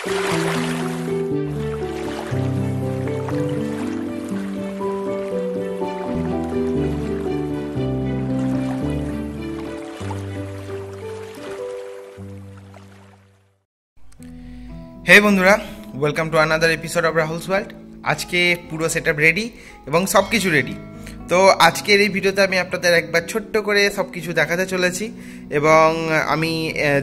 হে বন্ধুরা, welcome to another episode of Rahul's world. আজকে পুরো সেটআপ রেডি এবং সব কিছু রেডি। তো আজকের এই ভিডিওতে আমি আপনাদের একবার ছোট্ট করে সব কিছু দেখাতে চলেছি এবং আমি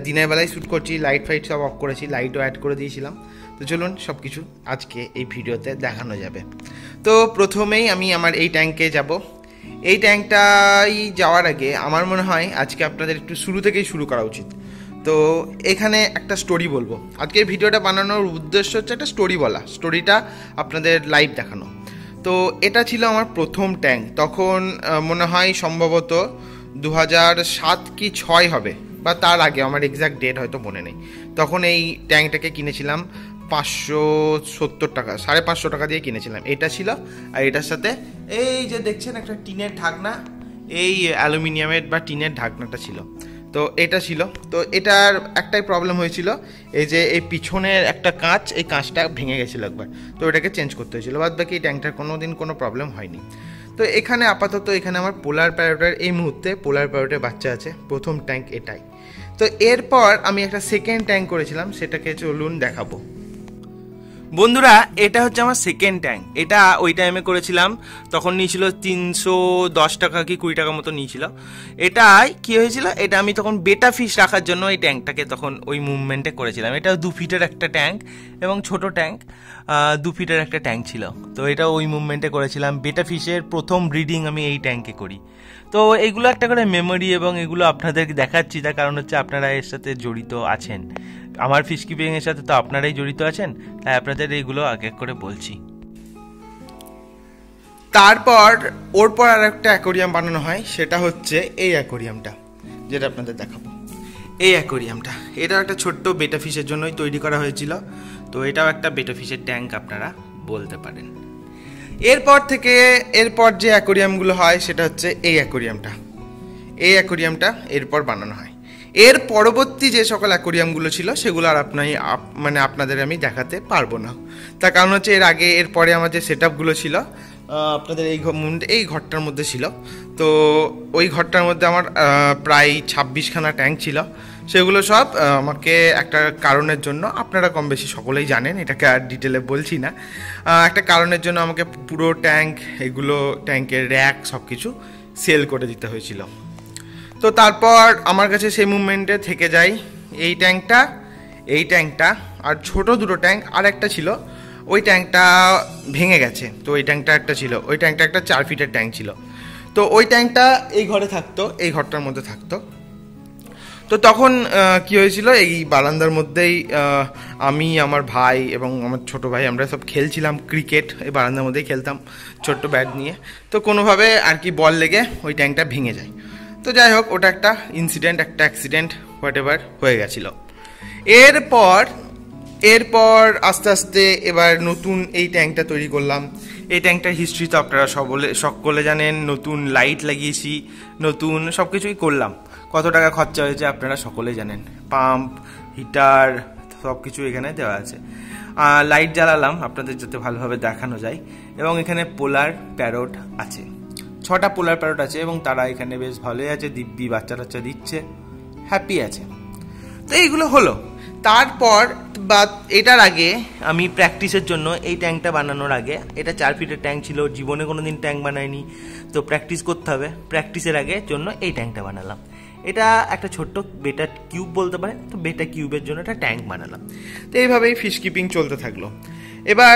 দিনের বেলায় শ্যুট করছি, লাইট ফাইট সব অফ করেছি, লাইটও অ্যাড করে দিয়েছিলাম। তো চলুন সব কিছু আজকে এই ভিডিওতে দেখানো যাবে। তো প্রথমেই আমি আমার এই ট্যাঙ্কে যাব। এই ট্যাঙ্কটাই যাওয়ার আগে আমার মনে হয় আজকে আপনাদের একটু শুরু থেকেই শুরু করা উচিত। তো এখানে একটা স্টোরি বলবো। আজকের ভিডিওটা বানানোর উদ্দেশ্য হচ্ছে একটা স্টোরি বলা, স্টোরিটা আপনাদের লাইভ দেখানো। তো এটা ছিল আমার প্রথম ট্যাঙ্ক। তখন মনে হয় সম্ভবত 2007 কি 6 হবে বা তার আগে, আমার এক্স্যাক্ট ডেট হয়তো মনে নেই। তখন এই ট্যাঙ্কটাকে কিনেছিলাম 570 টাকা, 550 টাকা দিয়ে কিনেছিলাম। এটা ছিল, আর এটার সাথে এই যে দেখছেন একটা টিনের ঢাকনা, এই অ্যালুমিনিয়ামের বা টিনের ঢাকনাটা ছিল। তো এটা ছিল। তো এটার একটাই প্রবলেম হয়েছিল, এই যে এই পিছনের একটা কাঁচ, এই কাঁচটা ভেঙে গেছিলো একবার। তো এটাকে চেঞ্জ করতে হয়েছিল। বাদ বাকি এই ট্যাঙ্কটার কোনো দিন কোনো প্রবলেম হয়নি। তো এখানে আপাতত এখানে আমার পোলার প্যারটের, এই মুহূর্তে পোলার প্যারটের বাচ্চা আছে। প্রথম ট্যাঙ্ক এটাই। তো এরপর আমি একটা সেকেন্ড ট্যাঙ্ক করেছিলাম, সেটাকে চলুন দেখাবো। বন্ধুরা, এটা হচ্ছে আমার সেকেন্ড ট্যাঙ্ক। এটা ওই টাইমে করেছিলাম, তখন নিয়েছিল 310 টাকা কি 20 টাকা মতো নিয়েছিল। এটাই কি হয়েছিল, এটা আমি তখন বেটা ফিশ রাখার জন্য এই ট্যাঙ্কটাকে তখন ওই মুভমেন্টে করেছিলাম। এটা 2 ফিটের একটা ট্যাঙ্ক এবং ছোট ট্যাঙ্ক, 2 ফিটের একটা ট্যাঙ্ক ছিল। তো এটা ওই মুভমেন্টে করেছিলাম। বেটা ফিশের প্রথম ব্রিডিং আমি এই ট্যাঙ্কে করি। তো এইগুলো একটা করে মেমোরি, এবং এগুলো আপনাদেরকে দেখাচ্ছি তার কারণ হচ্ছে আপনারা এর সাথে জড়িত আছেন। আমার ফিশ কিপিং এর সাথে তো আপনারাই জড়িত আছেন, তাই আপনাদের এইগুলো এক এক করে বলছি। তারপর ওর পর আর একটা অ্যাকোরিয়াম বানানো হয়, সেটা হচ্ছে এই অ্যাকোরিয়ামটা, যেটা আপনাদের দেখাবো। এই অ্যাকোরিয়ামটা, এটাও একটা ছোট্ট বেটা ফিশের জন্যই তৈরি করা হয়েছিল। তো এটাও একটা বেটা ফিশের ট্যাঙ্ক আপনারা বলতে পারেন। এরপর যে অ্যাকোরিয়ামগুলো হয় সেটা হচ্ছে এই অ্যাকোরিয়ামটা। এই অ্যাকোরিয়ামটা এরপর বানানো হয়। এর পরবর্তী যে সকল অ্যাকোরিয়ামগুলো ছিল সেগুলো আর আপনাদের আমি দেখাতে পারবো না। তার কারণ হচ্ছে এরপরে আমার যে সেট আপগুলো ছিল আপনাদের এই ঘরটার মধ্যে ছিল। তো ওই ঘরটার মধ্যে আমার প্রায় 26খানা ট্যাঙ্ক ছিল। সেগুলো সব আমাকে একটা কারণের জন্য, আপনারা কম বেশি সকলেই জানেন, এটাকে আর ডিটেলে বলছি না, একটা কারণের জন্য আমাকে পুরো ট্যাঙ্ক, এগুলো ট্যাঙ্কের র্যাক সব কিছু সেল করে দিতে হয়েছিল। তো তারপর আমার কাছে সেই মুভমেন্টে থেকে যায় এই ট্যাঙ্কটা আর ছোট দুটো ট্যাঙ্ক। আর একটা ছিল, ওই ট্যাঙ্কটা ভেঙে গেছে। তো ওই ট্যাঙ্কটা একটা ছিল, ওই ট্যাঙ্কটা একটা 4 ফিটের ট্যাঙ্ক ছিল। তো ওই ট্যাঙ্কটা এই ঘরে থাকতো, এই ঘরটার মধ্যে থাকতো। তো তখন কি হয়েছিল, এই বারান্দার মধ্যেই আমি, আমার ভাই এবং আমার ছোট ভাই, আমরা সব খেলছিলাম ক্রিকেট। এই বারান্দার মধ্যেই খেলতাম ছোট্ট ব্যাট নিয়ে। তো কোনোভাবে আর কি বল লেগে ওই ট্যাঙ্কটা ভেঙে যায়। তো যাই হোক, ওটা একটা ইনসিডেন্ট, একটা অ্যাক্সিডেন্ট হোয়াট এভার হয়ে গেছিলো। এরপর আস্তে আস্তে এবার নতুন এই ট্যাঙ্কটা তৈরি করলাম। এই ট্যাঙ্কটার হিস্ট্রি তো আপনারা সকলে জানেন। নতুন লাইট লাগিয়েছি, নতুন সব কিছুই করলাম। কত টাকা খরচা হয়েছে আপনারা সকলেই জানেন। পাম্প, হিটার সব কিছু এখানে দেওয়া আছে। লাইট জ্বালালাম আপনাদের যাতে ভালোভাবে দেখানো যায়। এবং এখানে পোলার প্যারট আছে, 6টা পোলার প্যারট আছে এবং তারা এখানে বেশ ভালোই আছে, দিব্যি বাচ্চা টাচ্চা দিচ্ছে, হ্যাপি আছে। তো এইগুলো হলো। তারপর বা এটার আগে আমি প্র্যাকটিসের জন্য, এই ট্যাঙ্কটা বানানোর আগে, এটা 4 ফিটের ট্যাঙ্ক ছিল, জীবনে কোনো দিন ট্যাঙ্ক বানাইনি। তো প্র্যাকটিস করতে হবে, প্র্যাকটিসের আগে জন্য এই ট্যাঙ্কটা বানালাম। এটা একটা ছোট্ট বেটা কিউব বলতে পারেন। তো বেটা কিউবের জন্য একটা ট্যাঙ্ক বানালাম। তো এইভাবেই ফিশ কিপিং চলতে থাকলো। এবার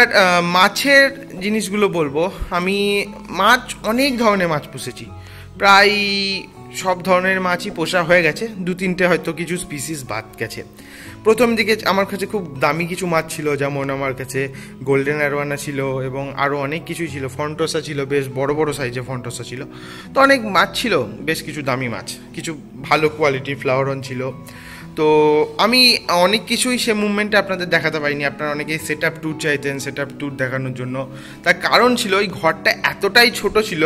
মাছের জিনিসগুলো বলবো। আমি অনেক ধরনের মাছ পুষেছি, প্রায় সব ধরনের মাছই পোষা হয়ে গেছে, 2-3টে হয়তো কিছু স্পিসিস বাদ গেছে। প্রথম দিকে আমার কাছে খুব দামি কিছু মাছ ছিল, যেমন আমার কাছে গোল্ডেন অ্যারোয়ানা ছিল এবং আরও অনেক কিছুই ছিল। ফন্টোসা ছিল, বেশ বড় বড় সাইজে ফন্টোসা ছিল। তো অনেক মাছ ছিল, বেশ কিছু দামি মাছ, কিছু ভালো কোয়ালিটির ফ্লাওয়ারন ছিল। তো আমি অনেক কিছুই সে মুভমেন্টে আপনাদের দেখাতে পারিনি। আপনারা অনেকেই সেট আপ ট্যুর চাইতেন, সেট আপ ট্যুর দেখানোর জন্য। তার কারণ ছিল ওই ঘরটা এতটাই ছোট ছিল,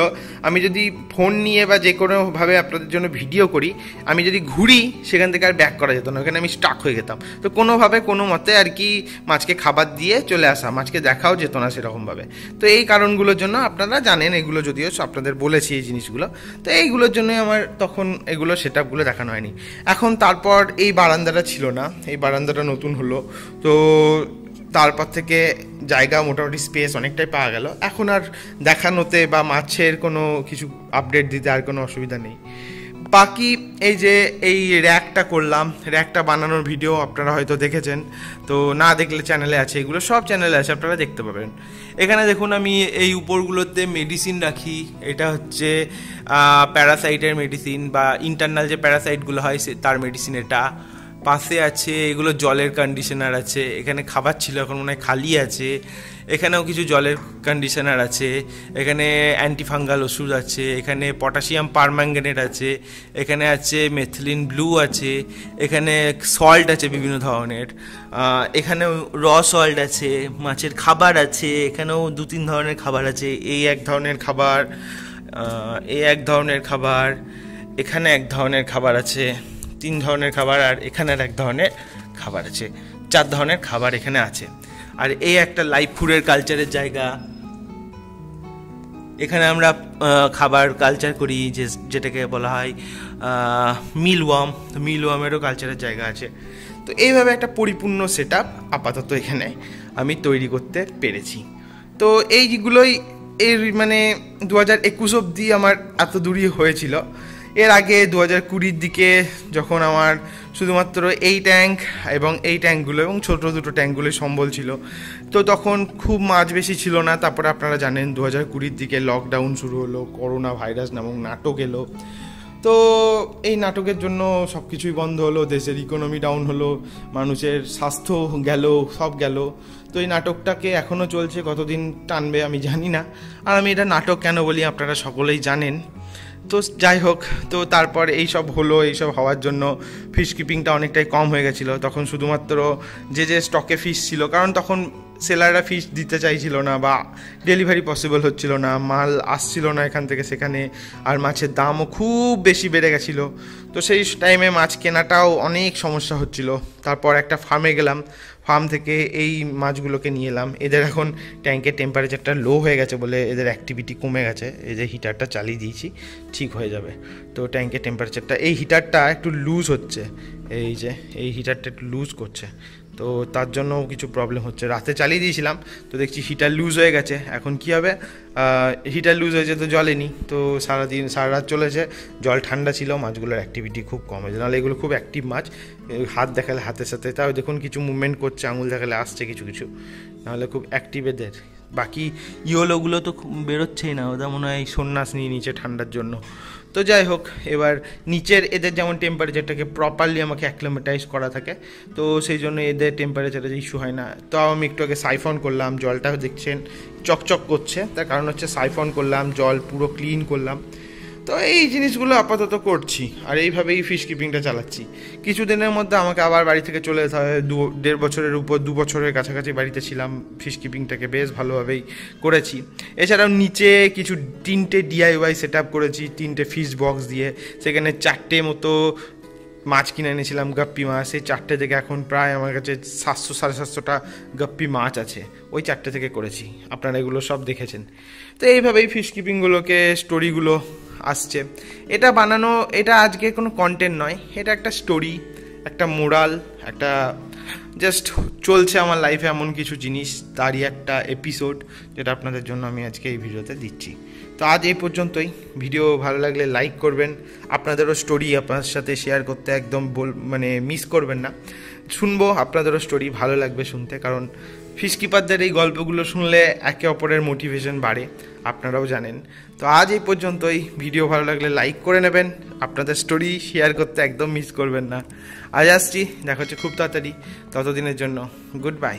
আমি যদি ফোন নিয়ে বা যে কোনোভাবে আপনাদের জন্য ভিডিও করি, আমি যদি ঘুরি সেখান থেকে আর ব্যাক করা যেত না, ওখানে আমি স্টাক হয়ে যেতাম। তো কোনোভাবে কোনো মতে আর কি মাছকে খাবার দিয়ে চলে আসা, মাছকে দেখাও যেত না সেরকমভাবে। তো এই কারণগুলোর জন্য আপনারা জানেন, এগুলো যদিও আপনাদের বলেছি এই জিনিসগুলো, তো এইগুলোর জন্যই আমার তখন এগুলো সেট আপগুলো দেখানো হয়নি। এখন তারপর এই বারান্দাটা ছিল না, এই বারান্দাটা নতুন হলো, তো তারপর থেকে জায়গা মোটামুটি স্পেস অনেকটাই পাওয়া গেল। এখন আর দেখানোতে বা মাছের কোনো কিছু আপডেট দিতে আর কোনো অসুবিধা নেই। বাকি এই যে এই র্যাকটা করলাম, র্যাকটা বানানোর ভিডিও আপনারা হয়তো দেখেছেন, তো না দেখলে চ্যানেলে আছে, এগুলো সব চ্যানেলে আছে, আপনারা দেখতে পাবেন। এখানে দেখুন আমি এই উপরগুলোতে মেডিসিন রাখি, এটা হচ্ছে প্যারাসাইটের মেডিসিন বা ইন্টারনাল যে প্যারাসাইটগুলো হয় তার মেডিসিন। এটা পাশে আছে এগুলো জলের কন্ডিশনার আছে, এখানে খাবার ছিল এখন মনে হয় খালি আছে, এখানেও কিছু জলের কন্ডিশনার আছে, এখানে অ্যান্টিফাঙ্গাল ওষুধ আছে, এখানে পটাশিয়াম পারম্যাঙ্গানেট আছে, এখানে আছে মেথিলিন ব্লু আছে, এখানে সল্ট আছে বিভিন্ন ধরনের, এখানেও র সল্ট আছে, মাছের খাবার আছে, এখানেও 2-3 ধরনের খাবার আছে। এই এক ধরনের খাবার, এই এক ধরনের খাবার, এখানে এক ধরনের খাবার আছে, 3 ধরনের খাবার, আর এখানের এক ধরনের খাবার আছে, 4 ধরনের খাবার এখানে আছে। আর এই একটা লাইভ ফুডের কালচারের জায়গা, এখানে আমরা খাবার কালচার করি যেটাকে বলা হয় মিলওয়ার্ম, তো মিলওয়ার্মেরও কালচারের জায়গা আছে। তো এইভাবে একটা পরিপূর্ণ সেট আপ আপাতত এখানে আমি তৈরি করতে পেরেছি। তো এইগুলোই এর মানে 2021 অবধি আমার এত দূরই হয়েছিল। এর আগে 2020-র দিকে যখন আমার শুধুমাত্র এই ট্যাঙ্ক এবং এই ট্যাঙ্কগুলো এবং ছোটো দুটো ট্যাঙ্কগুলো সম্বল ছিল, তো তখন খুব মাছ বেশি ছিল না। তারপরে আপনারা জানেন 2020-র দিকে লকডাউন শুরু হলো, করোনা ভাইরাস নামক নাটক এলো। তো এই নাটকের জন্য সব কিছুই বন্ধ হলো, দেশের ইকোনমি ডাউন হলো, মানুষের স্বাস্থ্য গেল, সব গেল। তো এই নাটকটাকে এখনও চলছে, কতদিন টানবে আমি জানি না। আর আমি এটা নাটক কেন বলি আপনারা সকলেই জানেন। তো যাই হোক, তো তারপর এইসব হলো, এইসব হওয়ার জন্য ফিশ কিপিংটা অনেকটাই কম হয়ে গেছিলো। তখন শুধুমাত্র যে স্টকে ফিশ ছিল, কারণ তখন সেলাররা ফিশ দিতে চাইছিল না বা ডেলিভারি পসিবল হচ্ছিল না, মাল আসছিল না এখান থেকে সেখানে, আর মাছের দামও খুব বেশি বেড়ে গেছিলো। তো সেই টাইমে মাছ কেনাটাও অনেক সমস্যা হচ্ছিল। তারপর একটা ফার্মে গেলাম, ফার্ম থেকে এই মাছগুলোকে নিয়ে এলাম। এদের এখন ট্যাঙ্কের টেম্পারেচারটা লো হয়ে গেছে বলে এদের অ্যাক্টিভিটি কমে গেছে। এই যে হিটারটা চালিয়ে দিয়েছি, ঠিক হয়ে যাবে। তো ট্যাঙ্কের টেম্পারেচারটা, এই হিটারটা একটু লুজ হচ্ছে, এই যে এই হিটারটা একটু লুজ করছে, তো তার জন্য কিছু প্রবলেম হচ্ছে। রাতে চালিয়ে দিয়েছিলাম, তো দেখছি হিটার লুজ হয়ে গেছে। এখন কী হবে, হিটার লুজ হয়েছে তো জ্বলেনি, তো সারা রাত চলেছে, জল ঠান্ডা ছিল, মাছগুলোর অ্যাক্টিভিটি খুব কম হয়েছে। নাহলে এগুলো খুব অ্যাক্টিভ মাছ, হাত দেখালে হাতের সাথে, তাও দেখুন কিছু মুভমেন্ট করছে, আঙুল দেখালে আসছে কিছু কিছু, নাহলে খুব অ্যাক্টিভ এদের। বাকি ইয়োলোগুলো তো বেরোচ্ছেই না, ওদের মনে হয় সন্ন্যাস নিয়ে নিচে ঠান্ডার জন্য। তো যাই হোক, এবার নিচের এদের যেমন টেম্পারেচারটাকে প্রপারলি আমাকে অ্যাক্লিমেটাইজ করা থাকে, তো সেই জন্য এদের টেম্পারেচারে ইস্যু হয় না। তো আমি একটু আগে সাইফন করলাম, জলটা দেখছেন চকচক করছে, তার কারণ হচ্ছে সাইফন করলাম, জল পুরো ক্লিন করলাম। তো এই জিনিসগুলো আপাতত করছি, আর এইভাবেই ফিশ কিপিংটা চালাচ্ছি। কিছুদিনের মধ্যে আমাকে আবার বাড়ি থেকে চলে যেতে হবে। 1.5 বছরের উপর, 2 বছরের কাছাকাছি বাড়িতে ছিলাম, ফিশ কিপিংটাকে বেশ ভালোভাবেই করেছি। এছাড়াও নিচে কিছু 3টে DIY সেট আপ করেছি, 3টে ফিশ বক্স দিয়ে, সেখানে 4টে মতো মাছ কিনে এনেছিলাম, গাপ্পি মাছ। সেই 4টে থেকে এখন প্রায় আমার কাছে 700-750টা গাপ্পি মাছ আছে, ওই 4টে থেকে করেছি। আপনারা এগুলো সব দেখেছেন। তো এইভাবেই ফিশ কিপিংগুলোকে স্টোরিগুলো আসছে। এটা বানানো, এটা আজকে কোনো কন্টেন্ট নয়, এটা একটা স্টোরি, একটা মোরাল, একটা জাস্ট চলছে আমার লাইফে এমন কিছু জিনিস, তারই একটা এপিসোড, যেটা আপনাদের জন্য আমি আজকে এই ভিডিওতে দিচ্ছি। তো আজ এই পর্যন্তই। ভিডিও ভালো লাগলে লাইক করবেন, আপনাদেরও স্টোরি আপনার সাথে শেয়ার করতে একদম মিস করবেন না। শুনবো আপনাদেরও স্টোরি, ভালো লাগবে শুনতে, কারণ ফিশ কিপারদের এই গল্পগুলো শুনলে একে অপরের মোটিভেশন বাড়ে, আপনারাও জানেন। তো আজ এই পর্যন্তই। ভিডিও ভালো লাগলে লাইক করে নেবেন, আপনাদের স্টোরি শেয়ার করতে একদম মিস করবেন না। আজ আসছি, দেখা হচ্ছে খুব তাড়াতাড়ি, ততদিনের জন্য গুড বাই।